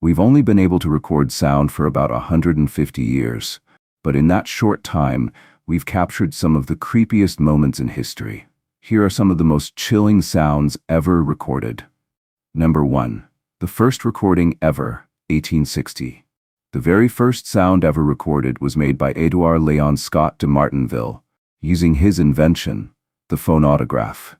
We've only been able to record sound for about 150 years, but in that short time, we've captured some of the creepiest moments in history. Here are some of the most chilling sounds ever recorded. Number 1. The first recording ever, 1860. The very first sound ever recorded was made by Edouard Léon Scott de Martinville, using his invention, the phonautograph.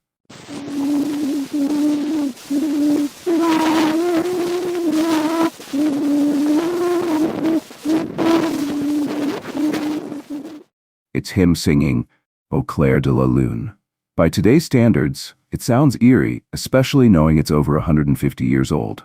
It's him singing, Au clair de la lune. By today's standards, it sounds eerie, especially knowing it's over 150 years old.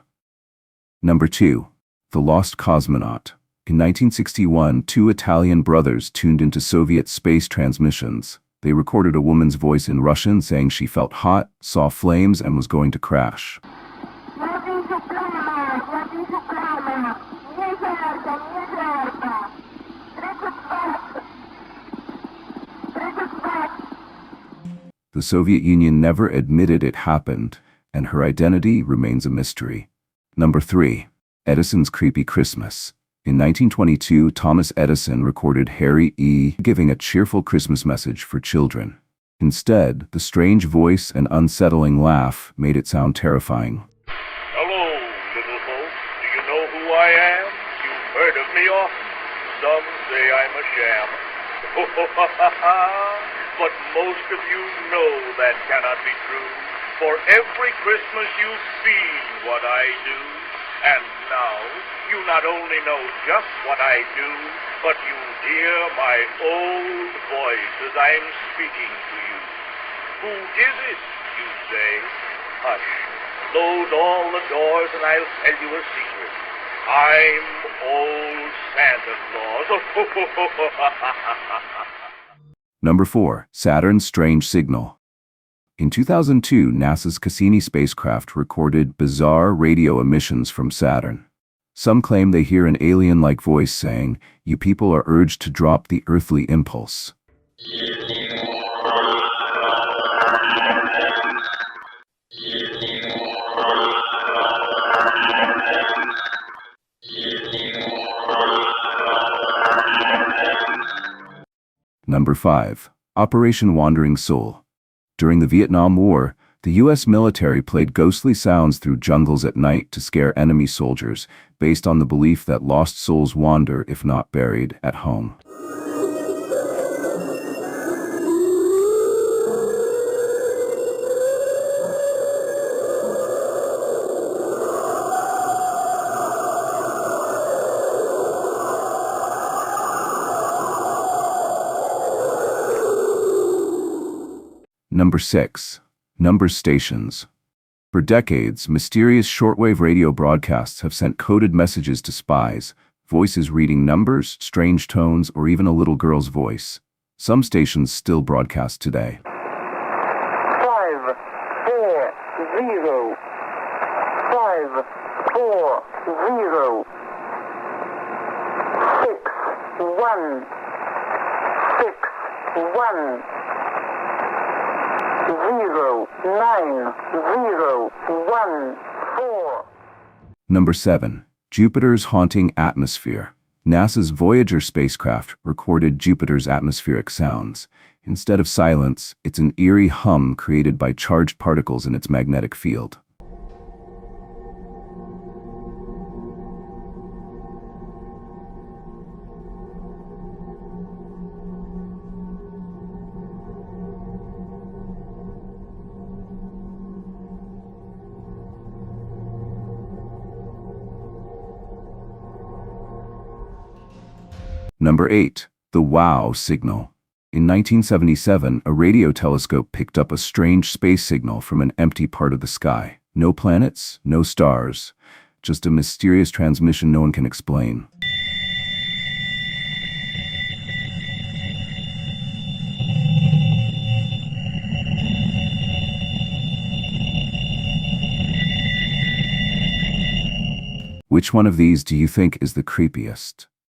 Number 2. The Lost Cosmonaut. In 1961, two Italian brothers tuned into Soviet space transmissions. They recorded a woman's voice in Russian saying she felt hot, saw flames, and was going to crash. The Soviet Union never admitted it happened, and her identity remains a mystery. Number 3. Edison's Creepy Christmas. In 1922, Thomas Edison recorded Harry E. giving a cheerful Christmas message for children. Instead, the strange voice and unsettling laugh made it sound terrifying. Hello, little folks. Do you know who I am? You've heard of me often. Some say I'm a sham. But most of you know that cannot be true. For every Christmas you've seen what I do. And now, you not only know just what I do, but you hear my old voice as I'm speaking to you. Who is it, you say? Hush, close all the doors and I'll tell you a secret. I'm old Santa Claus. Number 4. Saturn's Strange Signal. In 2002, NASA's Cassini spacecraft recorded bizarre radio emissions from Saturn. Some claim they hear an alien-like voice saying, "You people are urged to drop the earthly impulse." Number 5. Operation Wandering Soul. During the Vietnam War, the U.S. military played ghostly sounds through jungles at night to scare enemy soldiers, based on the belief that lost souls wander, if not buried, at home. Number 6. Number stations. For decades, mysterious shortwave radio broadcasts have sent coded messages to spies, voices reading numbers, strange tones, or even a little girl's voice. Some stations still broadcast today. 5, 4, 0. 5, 4, 0. 6, 1. 6, 1. 0, 9, 0, 1, 4. Number 7. Jupiter's haunting atmosphere. NASA's Voyager spacecraft recorded Jupiter's atmospheric sounds. Instead of silence, it's an eerie hum created by charged particles in its magnetic field. Number 8. The WOW signal. In 1977, a radio telescope picked up a strange space signal from an empty part of the sky. No planets, no stars, just a mysterious transmission no one can explain. Which one of these do you think is the creepiest?